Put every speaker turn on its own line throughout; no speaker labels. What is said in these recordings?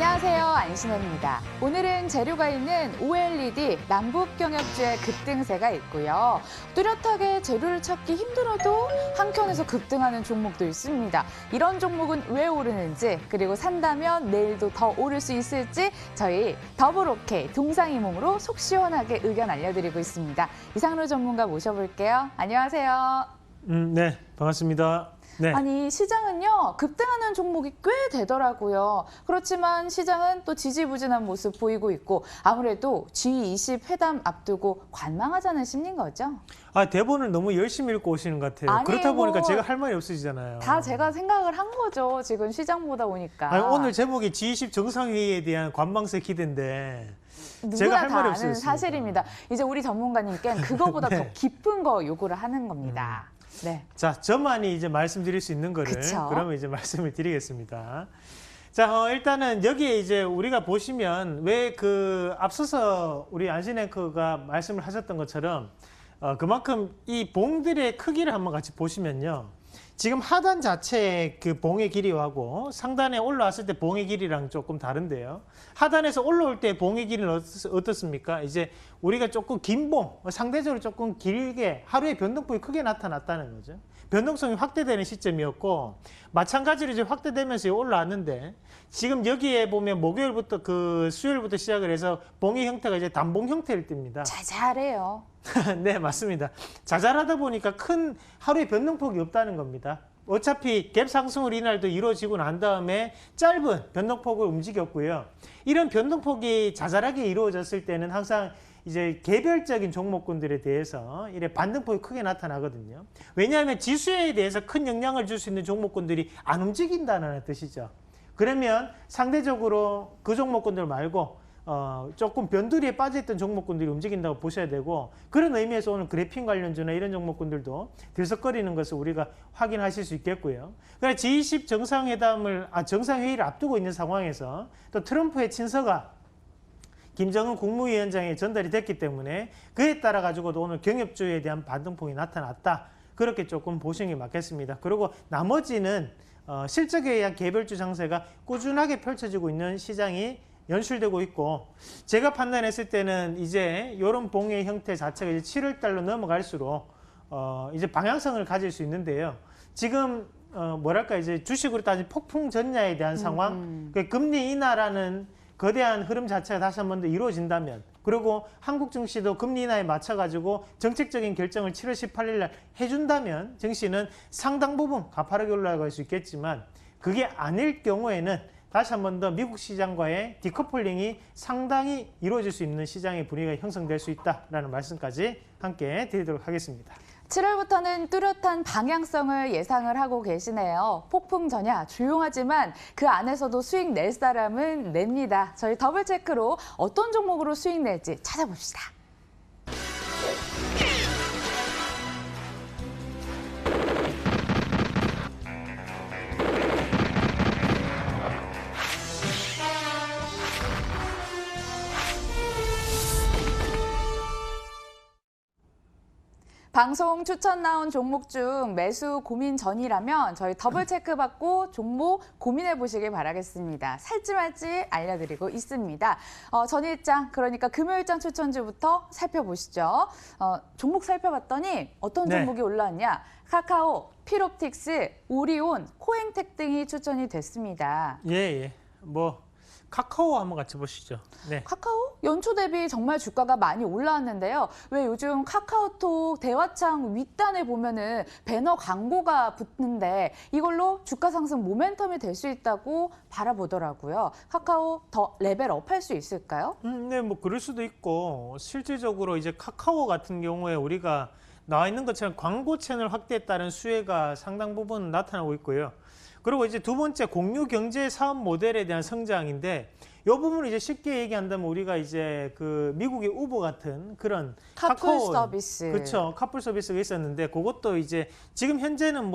안녕하세요, 안신혜입니다. 오늘은 재료가 있는 OLED 남북경협주의 급등세가 있고요. 뚜렷하게 재료를 찾기 힘들어도 한켠에서 급등하는 종목도 있습니다. 이런 종목은 왜 오르는지, 그리고 산다면 내일도 더 오를 수 있을지 저희 더블오케이 동상이몽으로 속 시원하게 의견 알려드리고 있습니다. 이상로 전문가 모셔볼게요. 안녕하세요.
네, 반갑습니다. 네.
아니, 시장은요, 급등하는 종목이 꽤 되더라고요. 그렇지만 시장은 또 지지부진한 모습 보이고 있고, 아무래도 G20 회담 앞두고 관망하자는 심리인 거죠?
대본을 너무 열심히 읽고 오시는 것 같아요.
아니,
그렇다 보니까
뭐
제가 할 말이 없으시잖아요.
다 제가 생각을 한 거죠. 지금 시장 보다 보니까.
아니, 오늘 제목이 G20 정상회의에 대한 관망세 기대인데
누구나
제가 할
다
말이
아는
없어요.
사실입니다. 이제 우리 전문가님께는 그거보다
네.
더 깊은 거 요구를 하는 겁니다. 네.
자, 저만이 이제 말씀드릴 수 있는 거를
그쵸?
그러면 이제 말씀을 드리겠습니다. 자, 일단은 여기에 이제 우리가 보시면 왜 그 앞서서 우리 안신 앵커가 말씀을 하셨던 것처럼 그만큼 이 봉들의 크기를 한번 같이 보시면요. 지금 하단 자체의 그 봉의 길이하고 상단에 올라왔을 때 봉의 길이랑 조금 다른데요. 하단에서 올라올 때 봉의 길이는 어떻습니까? 이제 우리가 조금 긴 봉, 상대적으로 조금 길게 하루에 변동폭이 크게 나타났다는 거죠. 변동성이 확대되는 시점이었고 마찬가지로 이제 확대되면서 올라왔는데 지금 여기에 보면 목요일부터 그 수요일부터 시작을 해서 봉의 형태가 이제 단봉 형태를 띱니다.
자잘해요.
네, 맞습니다. 자잘하다 보니까 큰 하루에 변동폭이 없다는 겁니다. 어차피 갭 상승으로 이날도 이루어지고 난 다음에 짧은 변동폭을 움직였고요. 이런 변동폭이 자잘하게 이루어졌을 때는 항상 이제 개별적인 종목군들에 대해서 이래 반등폭이 크게 나타나거든요. 왜냐하면 지수에 대해서 큰 영향을 줄 수 있는 종목군들이 안 움직인다는 뜻이죠. 그러면 상대적으로 그 종목군들 말고 조금 변두리에 빠져있던 종목군들이 움직인다고 보셔야 되고, 그런 의미에서 오늘 그래핀 관련주나 이런 종목군들도 들썩거리는 것을 우리가 확인하실 수 있겠고요. 그러나 G20 정상회의를 앞두고 있는 상황에서 또 트럼프의 친서가 김정은 국무위원장에 전달이 됐기 때문에 그에 따라 가지고도 오늘 경협주에 대한 반등폭이 나타났다. 그렇게 조금 보시는 게 맞겠습니다. 그리고 나머지는 실적에 의한 개별주 장세가 꾸준하게 펼쳐지고 있는 시장이 연출되고 있고, 제가 판단했을 때는 이제 이런 봉의 형태 자체가 이제 7월 달로 넘어갈수록 이제 방향성을 가질 수 있는데요. 지금 뭐랄까 이제 주식으로 따진 폭풍 전야에 대한 상황, 금리 인하라는 거대한 흐름 자체가 다시 한 번 더 이루어진다면, 그리고 한국 증시도 금리 인하에 맞춰가지고 정책적인 결정을 7월 18일 날 해준다면 증시는 상당 부분 가파르게 올라갈 수 있겠지만, 그게 아닐 경우에는 다시 한 번 더 미국 시장과의 디커플링이 상당히 이루어질 수 있는 시장의 분위기가 형성될 수 있다라는 말씀까지 함께 드리도록 하겠습니다.
7월부터는 뚜렷한 방향성을 예상을 하고 계시네요. 폭풍 전야 조용하지만 그 안에서도 수익 낼 사람은 냅니다. 저희 더블체크로 어떤 종목으로 수익 낼지 찾아봅시다. 방송 추천 나온 종목 중 매수 고민 전이라면 저희 더블 체크 받고 종목 고민해 보시길 바라겠습니다. 살지 말지 알려드리고 있습니다. 전일장, 그러니까 금요일장 추천주부터 살펴보시죠. 종목 살펴봤더니 어떤 종목이 올라왔냐? 카카오, 필옵틱스, 오리온, 코행텍 등이 추천이 됐습니다.
예. 카카오 한번 같이 보시죠. 네.
카카오? 연초 대비 정말 주가가 많이 올라왔는데요. 왜 요즘 카카오톡 대화창 윗단에 보면은 배너 광고가 붙는데 이걸로 주가 상승 모멘텀이 될 수 있다고 바라보더라고요. 카카오 더 레벨업 할 수 있을까요?
네, 그럴 수도 있고, 실질적으로 이제 카카오 같은 경우에 우리가 나와 있는 것처럼 광고 채널 확대에 따른 수혜가 상당 부분 나타나고 있고요. 그리고 이제 두 번째 공유 경제 사업 모델에 대한 성장인데, 이 부분을 이제 쉽게 얘기한다면 우리가 이제 그 미국의 우버 같은 그런
카풀 서비스.
그렇죠. 카풀 서비스가 있었는데, 그것도 이제 지금 현재는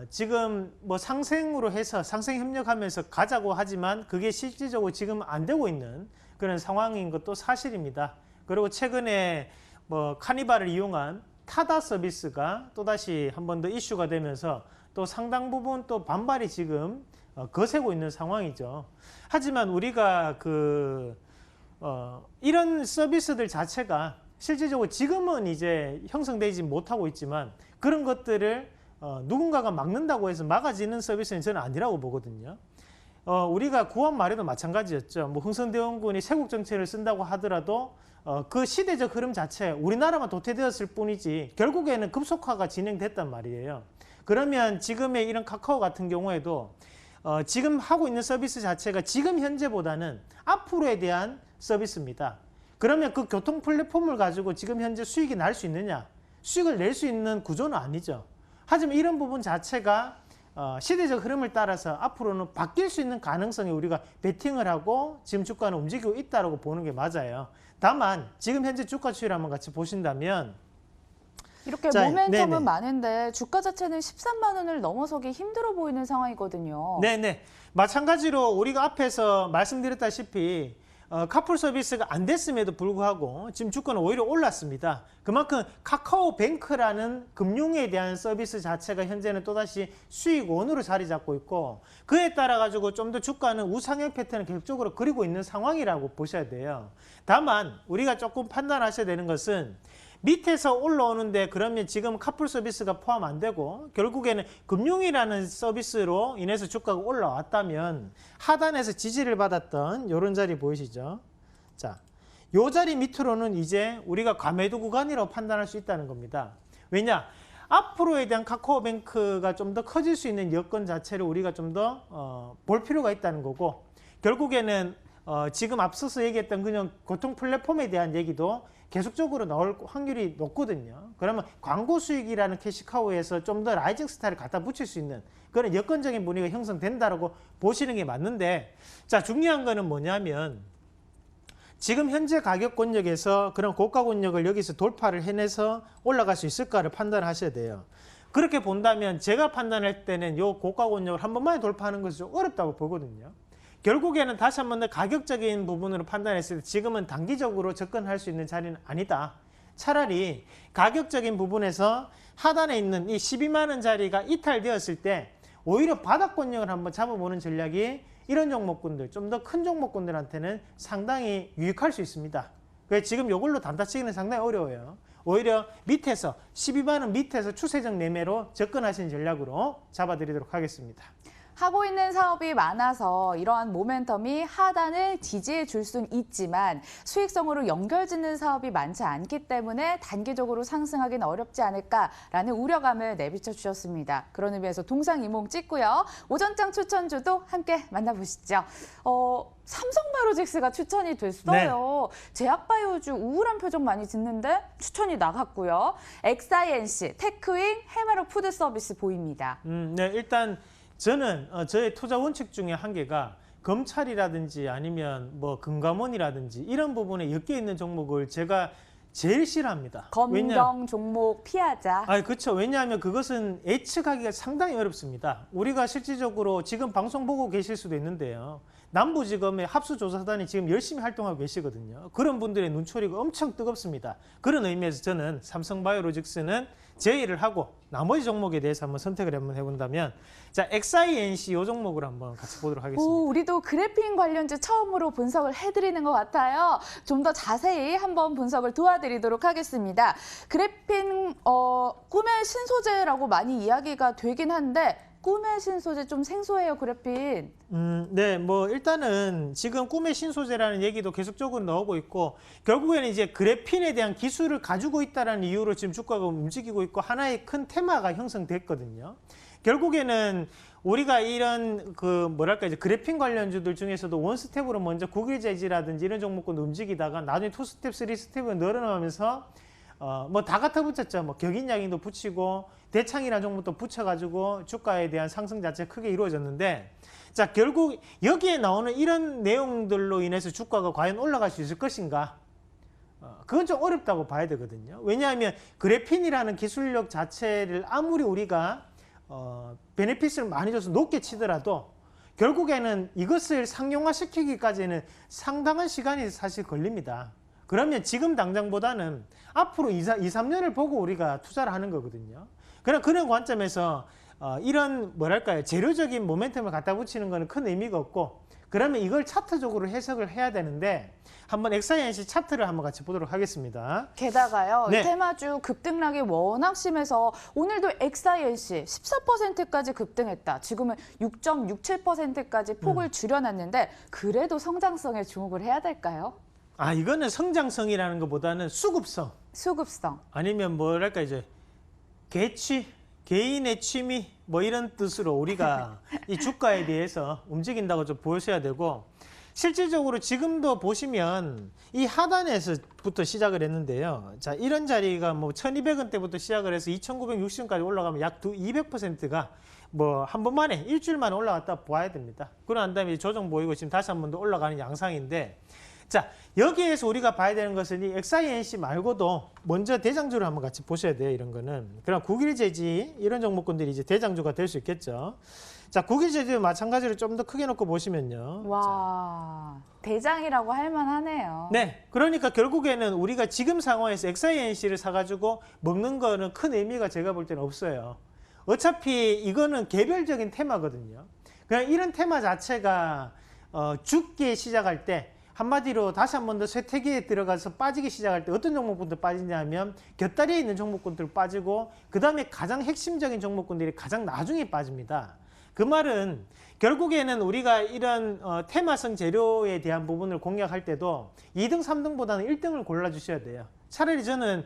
지금 상생으로 해서 상생 협력하면서 가자고 하지만 그게 실질적으로 지금 안 되고 있는 그런 상황인 것도 사실입니다. 그리고 최근에 카니발을 이용한 타다 서비스가 또다시 한 번 더 이슈가 되면서 또 상당 부분 또 반발이 지금 거세고 있는 상황이죠. 하지만 우리가 이런 서비스들 자체가 실질적으로 지금은 이제 형성되지 못하고 있지만 그런 것들을 누군가가 막는다고 해서 막아지는 서비스는 저는 아니라고 보거든요. 우리가 구원 말에도 마찬가지였죠. 뭐 흥선대원군이 세국 정책을 쓴다고 하더라도 그 시대적 흐름 자체 우리나라만 도태되었을 뿐이지 결국에는 급속화가 진행됐단 말이에요. 그러면 지금의 이런 카카오 같은 경우에도 지금 하고 있는 서비스 자체가 지금 현재보다는 앞으로에 대한 서비스입니다. 그러면 그 교통 플랫폼을 가지고 지금 현재 수익이 날 수 있느냐? 수익을 낼 수 있는 구조는 아니죠. 하지만 이런 부분 자체가 시대적 흐름을 따라서 앞으로는 바뀔 수 있는 가능성에 우리가 베팅을 하고 지금 주가는 움직이고 있다고 보는 게 맞아요. 다만 지금 현재 주가 추이를 한번 같이 보신다면
이렇게
자,
모멘텀은
네네.
많은데 주가 자체는 13만 원을 넘어서기 힘들어 보이는 상황이거든요.
네네. 마찬가지로 우리가 앞에서 말씀드렸다시피 카풀 서비스가 안 됐음에도 불구하고 지금 주가는 오히려 올랐습니다. 그만큼 카카오뱅크라는 금융에 대한 서비스 자체가 현재는 또다시 수익원으로 자리 잡고 있고 그에 따라 가지고 좀 더 주가는 우상향 패턴을 계속적으로 그리고 있는 상황이라고 보셔야 돼요. 다만 우리가 조금 판단하셔야 되는 것은 밑에서 올라오는데 그러면 지금 카풀 서비스가 포함 안 되고 결국에는 금융이라는 서비스로 인해서 주가가 올라왔다면 하단에서 지지를 받았던 이런 자리 보이시죠? 자, 이 자리 밑으로는 이제 우리가 과매도 구간이라고 판단할 수 있다는 겁니다. 왜냐? 앞으로에 대한 카카오뱅크가 좀 더 커질 수 있는 여건 자체를 우리가 좀 더 볼 필요가 있다는 거고 결국에는 지금 앞서서 얘기했던 그냥 교통 플랫폼에 대한 얘기도 계속적으로 나올 확률이 높거든요. 그러면 광고 수익이라는 캐시카우에서 좀 더 라이징 스타를 갖다 붙일 수 있는 그런 여건적인 분위기가 형성된다라고 보시는 게 맞는데 자 중요한 거는 뭐냐면 지금 현재 가격 권역에서 그런 고가 권역을 여기서 돌파를 해내서 올라갈 수 있을까를 판단하셔야 돼요. 그렇게 본다면 제가 판단할 때는 이 고가 권역을 한 번만에 돌파하는 것이 좀 어렵다고 보거든요. 결국에는 다시 한 번 더 가격적인 부분으로 판단했을 때 지금은 단기적으로 접근할 수 있는 자리는 아니다. 차라리 가격적인 부분에서 하단에 있는 이 12만 원 자리가 이탈되었을 때 오히려 바닥 권역을 한번 잡아보는 전략이 이런 종목군들, 좀 더 큰 종목군들한테는 상당히 유익할 수 있습니다. 그래서 지금 이걸로 단타치기는 상당히 어려워요. 오히려 밑에서 12만 원 밑에서 추세적 매매로 접근하시는 전략으로 잡아드리도록 하겠습니다.
하고 있는 사업이 많아서 이러한 모멘텀이 하단을 지지해 줄 수는 있지만 수익성으로 연결짓는 사업이 많지 않기 때문에 단기적으로 상승하기는 어렵지 않을까라는 우려감을 내비쳐 주셨습니다. 그런 의미에서 동상이몽 찍고요. 오전장 추천주도 함께 만나보시죠. 삼성바이오로직스가 추천이 됐어요. 제약바이오주 우울한 표정 많이 짓는데 추천이 나갔고요. 엑사이엔시, 테크윙, 해마로 푸드서비스 보입니다.
네, 일단 저는 저의 투자 원칙 중에 한 개가 검찰이라든지 아니면 뭐 금감원이라든지 이런 부분에 엮여 있는 종목을 제가 제일 싫어합니다.
검경 종목 피하자.
그렇죠. 왜냐하면 그것은 예측하기가 상당히 어렵습니다. 우리가 실질적으로 지금 방송 보고 계실 수도 있는데요. 남부지검의 합수조사단이 지금 열심히 활동하고 계시거든요. 그런 분들의 눈초리가 엄청 뜨겁습니다. 그런 의미에서 저는 삼성바이오로직스는 제의를 하고 나머지 종목에 대해서 한번 선택을 한번 해본다면 자 XINC 이 종목을 한번 같이 보도록 하겠습니다.
우리도 그래핀 관련주 처음으로 분석을 해드리는 것 같아요. 좀 더 자세히 한번 분석을 도와드리도록 하겠습니다. 그래핀 꿈의 신소재라고 많이 이야기가 되긴 한데 꿈의 신소재 좀 생소해요, 그래핀.
네, 뭐 일단은 지금 꿈의 신소재라는 얘기도 계속적으로 나오고 있고 결국에는 이제 그래핀에 대한 기술을 가지고 있다는 이유로 지금 주가가 움직이고 있고 하나의 큰 테마가 형성됐거든요. 결국에는 우리가 이런 이제 그래핀 관련주들 중에서도 원스텝으로 먼저 국일재지라든지 이런 종목군도 움직이다가 나중에 투스텝, 쓰리스텝을 늘어나면서 뭐 다 갖다 붙였죠. 뭐 격인약인도 붙이고 대창이라는 종목도 붙여가지고 주가에 대한 상승 자체가 크게 이루어졌는데 자 결국 여기에 나오는 이런 내용들로 인해서 주가가 과연 올라갈 수 있을 것인가? 그건 좀 어렵다고 봐야 되거든요. 왜냐하면 그래핀이라는 기술력 자체를 아무리 우리가 베네핏을 많이 줘서 높게 치더라도 결국에는 이것을 상용화시키기까지는 상당한 시간이 사실 걸립니다. 그러면 지금 당장보다는 앞으로 2, 3년을 보고 우리가 투자를 하는 거거든요. 그런 관점에서 이런 뭐랄까요 재료적인 모멘텀을 갖다 붙이는 거는 큰 의미가 없고 그러면 이걸 차트적으로 해석을 해야 되는데 한번 XINC 차트를 한번 같이 보도록 하겠습니다.
게다가요,
네.
이 테마주 급등락이 워낙 심해서 오늘도 XINC 14%까지 급등했다. 지금은 6.67%까지 폭을 줄여놨는데 그래도 성장성에 주목을 해야 될까요?
아 이거는 성장성이라는 것보다는 수급성
수급성.
아니면 뭐랄까 이제 개취 개인의 취미 뭐 이런 뜻으로 우리가 이 주가에 대해서 움직인다고 좀 보셔야 되고 실질적으로 지금도 보시면 이 하단에서부터 시작을 했는데요. 자, 이런 자리가 뭐 1200원대부터 시작을 해서 2960원까지 올라가면 약 200%가 뭐 한 번 만에 일주일 만에 올라갔다 봐야 됩니다. 그러고 다음에 조정 보이고 지금 다시 한 번 더 올라가는 양상인데 자, 여기에서 우리가 봐야 되는 것은 이 XINC 말고도 먼저 대장주를 한번 같이 보셔야 돼요. 이런 거는. 그럼 국일제지 이런 종목군들이 이제 대장주가 될 수 있겠죠. 자, 국일제지도 마찬가지로 좀 더 크게 놓고 보시면요.
와, 대장이라고 할 만하네요.
네, 그러니까 결국에는 우리가 지금 상황에서 XINC를 사가지고 먹는 거는 큰 의미가 제가 볼 때는 없어요. 어차피 이거는 개별적인 테마거든요. 그냥 이런 테마 자체가 죽기 시작할 때 한마디로 다시 한 번 더 쇠퇴기에 들어가서 빠지기 시작할 때 어떤 종목군들 빠지냐면 곁다리에 있는 종목군들 빠지고 그 다음에 가장 핵심적인 종목군들이 가장 나중에 빠집니다. 그 말은 결국에는 우리가 이런 테마성 재료에 대한 부분을 공략할 때도 2등, 3등보다는 1등을 골라주셔야 돼요. 차라리 저는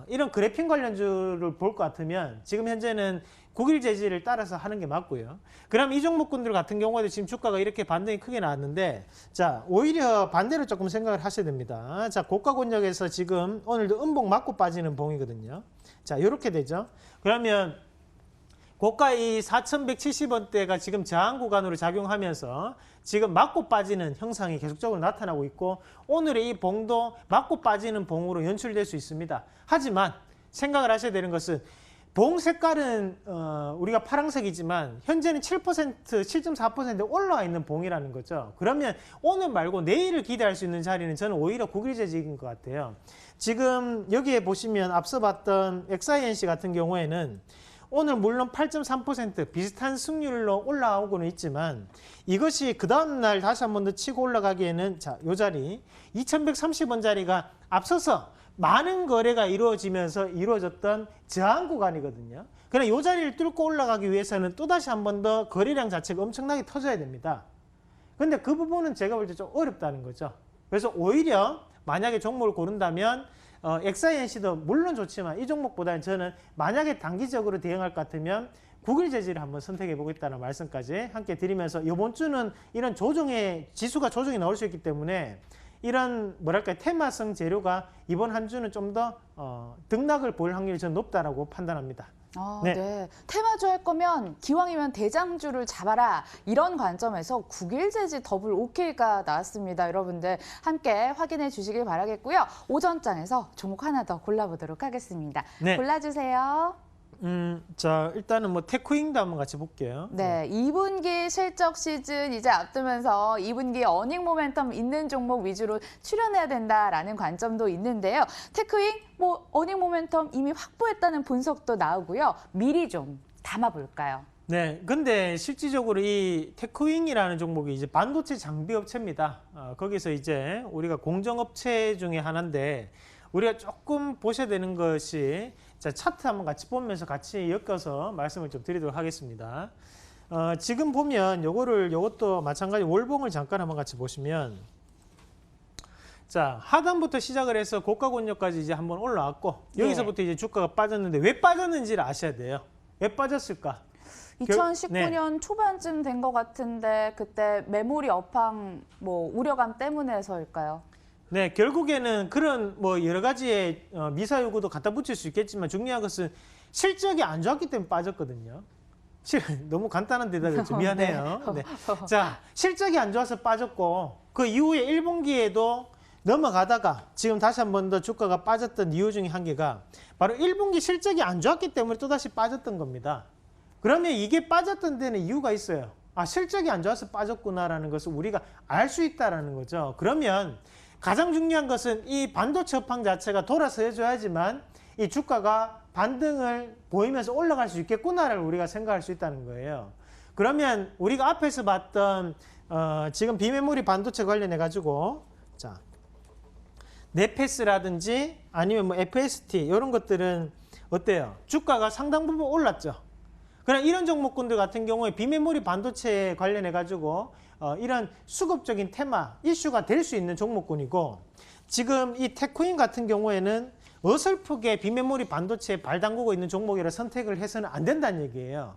이런 그래핀 관련주를 볼 것 같으면 지금 현재는 국일제지를 따라서 하는 게 맞고요. 그럼 이 종목군들 같은 경우에도 지금 주가가 이렇게 반등이 크게 나왔는데 자 오히려 반대로 조금 생각을 하셔야 됩니다. 자 고가 권역에서 지금 오늘도 음봉 맞고 빠지는 봉이거든요. 자 이렇게 되죠. 그러면 고가 이 4,170원대가 지금 저항 구간으로 작용하면서 지금 맞고 빠지는 형상이 계속적으로 나타나고 있고 오늘의 이 봉도 맞고 빠지는 봉으로 연출될 수 있습니다. 하지만 생각을 하셔야 되는 것은 봉 색깔은 우리가 파란색이지만 현재는 7%, 7.4% 올라와 있는 봉이라는 거죠. 그러면 오늘 말고 내일을 기대할 수 있는 자리는 저는 오히려 국일제지인 것 같아요. 지금 여기에 보시면 앞서 봤던 XINC 같은 경우에는 오늘 물론 8.3% 비슷한 승률로 올라오고는 있지만 이것이 그 다음날 다시 한 번 더 치고 올라가기에는 자, 요 자리 2130원 자리가 앞서서 많은 거래가 이루어지면서 이루어졌던 저항 구간이거든요. 그러나 이 자리를 뚫고 올라가기 위해서는 또다시 한 번 더 거래량 자체가 엄청나게 터져야 됩니다. 근데 그 부분은 제가 볼 때 좀 어렵다는 거죠. 그래서 오히려 만약에 종목을 고른다면 XINC도 물론 좋지만 이 종목보다는 저는 만약에 단기적으로 대응할 것 같으면 국일제지를 한번 선택해 보겠다는 말씀까지 함께 드리면서 이번 주는 이런 조정의 지수가 조정이 나올 수 있기 때문에 이런 뭐랄까 테마성 재료가 이번 한 주는 좀 더 등락을 볼 확률이 좀 높다라고 판단합니다.
네. 네. 테마주 할 거면 기왕이면 대장주를 잡아라. 이런 관점에서 국일제지 더블 OK가 나왔습니다. 여러분들 함께 확인해 주시길 바라겠고요. 오전장에서 종목 하나 더 골라보도록 하겠습니다.
네.
골라주세요.
자 일단은 뭐 테크윙도 한번 같이 볼게요.
네, 2분기 실적 시즌 이제 앞두면서 2분기 어닝 모멘텀 있는 종목 위주로 출연해야 된다라는 관점도 있는데요. 테크윙 뭐 어닝 모멘텀 이미 확보했다는 분석도 나오고요. 미리 좀 담아볼까요?
네, 근데 실질적으로 이 테크윙이라는 종목이 이제 반도체 장비 업체입니다. 거기서 이제 우리가 공정업체 중에 하나인데 우리가 조금 보셔야 되는 것이 자, 차트 한번 같이 보면서 같이 엮어서 말씀을 좀 드리도록 하겠습니다. 지금 보면 요것도 마찬가지 월봉을 잠깐 한번 같이 보시면 자, 하단부터 시작을 해서 고가 권역까지 이제 한번 올라왔고 여기서부터 이제 주가가 빠졌는데 왜 빠졌는지를 아셔야 돼요. 왜 빠졌을까?
2019년 초반쯤 된 것 같은데 그때 메모리 업황 뭐 우려감 때문에서일까요?
네, 결국에는 그런 뭐 여러 가지의 미사 요구도 갖다 붙일 수 있겠지만 중요한 것은 실적이 안 좋았기 때문에 빠졌거든요. 너무 간단한 대답이었죠. 미안해요. 네. 자, 실적이 안 좋아서 빠졌고 그 이후에 1분기에도 넘어가다가 지금 다시 한 번 더 주가가 빠졌던 이유 중에 한 개가 바로 1분기 실적이 안 좋았기 때문에 또다시 빠졌던 겁니다. 그러면 이게 빠졌던 데는 이유가 있어요. 아, 실적이 안 좋아서 빠졌구나라는 것을 우리가 알 수 있다라는 거죠. 그러면 가장 중요한 것은 이 반도체 업황 자체가 돌아서 해줘야지만 이 주가가 반등을 보이면서 올라갈 수 있겠구나를 우리가 생각할 수 있다는 거예요. 그러면 우리가 앞에서 봤던 지금 비메모리 반도체 관련해 가지고 자 네페스라든지 아니면 뭐 FST 이런 것들은 어때요? 주가가 상당 부분 올랐죠. 그러나 이런 종목군들 같은 경우에 비메모리 반도체에 관련해 가지고 이런 수급적인 테마 이슈가 될 수 있는 종목군이고 지금 이 테크인 같은 경우에는 어설프게 비메모리 반도체에 발 담그고 있는 종목이라 선택을 해서는 안 된다는 얘기예요.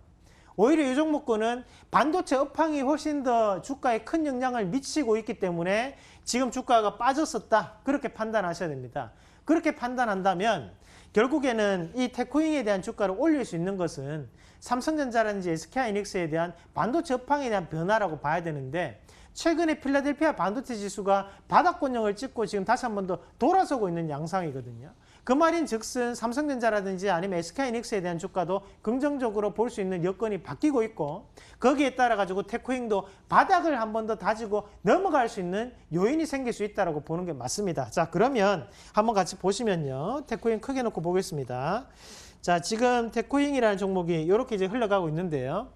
오히려 이 종목군은 반도체 업황이 훨씬 더 주가에 큰 영향을 미치고 있기 때문에 지금 주가가 빠졌었다. 그렇게 판단하셔야 됩니다. 그렇게 판단한다면 결국에는 이 테크인에 대한 주가를 올릴 수 있는 것은 삼성전자라든지 SK하이닉스에 대한 반도체 업황에 대한 변화라고 봐야 되는데 최근에 필라델피아 반도체 지수가 바닥권역을 찍고 지금 다시 한 번 더 돌아서고 있는 양상이거든요. 그 말인 즉슨 삼성전자라든지 아니면 SK하이닉스에 대한 주가도 긍정적으로 볼 수 있는 여건이 바뀌고 있고 거기에 따라 가지고 테크인도 바닥을 한 번 더 다지고 넘어갈 수 있는 요인이 생길 수 있다고 보는 게 맞습니다. 자, 그러면 한번 같이 보시면요. 테크인 크게 놓고 보겠습니다. 자, 지금 테크인이라는 종목이 이렇게 이제 흘러가고 있는데요.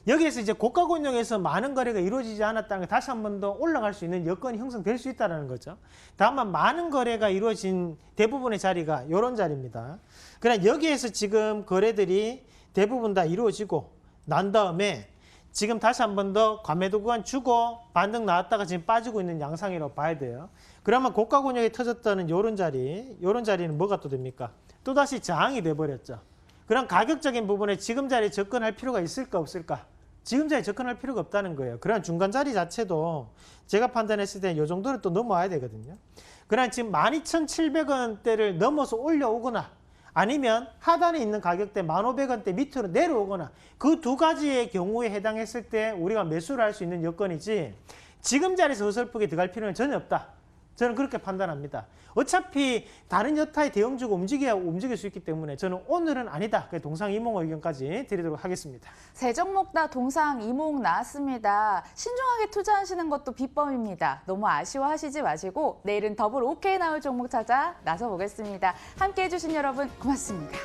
여기에서 이제 고가 권역에서 많은 거래가 이루어지지 않았다는 게 다시 한 번 더 올라갈 수 있는 여건이 형성될 수 있다는 거죠. 다만 많은 거래가 이루어진 대부분의 자리가 이런 자리입니다. 그러나 여기에서 지금 거래들이 대부분 다 이루어지고 난 다음에 지금 다시 한 번 더 과매도 구간 주고 반등 나왔다가 지금 빠지고 있는 양상이라고 봐야 돼요. 그러면 고가 권역이 터졌다는 이런 자리는 뭐가 또 됩니까? 또다시 저항이 돼버렸죠. 그럼 가격적인 부분에 지금 자리에 접근할 필요가 있을까 없을까? 지금 자리에 접근할 필요가 없다는 거예요. 그런 중간 자리 자체도 제가 판단했을 때 이 정도는 또 넘어와야 되거든요. 그러나 지금 12,700원대를 넘어서 올려오거나 아니면 하단에 있는 가격대 1,500원대 밑으로 내려오거나 그 두 가지의 경우에 해당했을 때 우리가 매수를 할 수 있는 여건이지 지금 자리에서 어설프게 들어갈 필요는 전혀 없다. 저는 그렇게 판단합니다. 어차피 다른 여타의 대형주가 움직여야 움직일 수 있기 때문에 저는 오늘은 아니다. 동상이몽 의견까지 드리도록 하겠습니다.
세 종목 다 동상이몽 나왔습니다. 신중하게 투자하시는 것도 비법입니다. 너무 아쉬워하시지 마시고 내일은 더블 OK 나올 종목 찾아 나서보겠습니다. 함께해 주신 여러분 고맙습니다.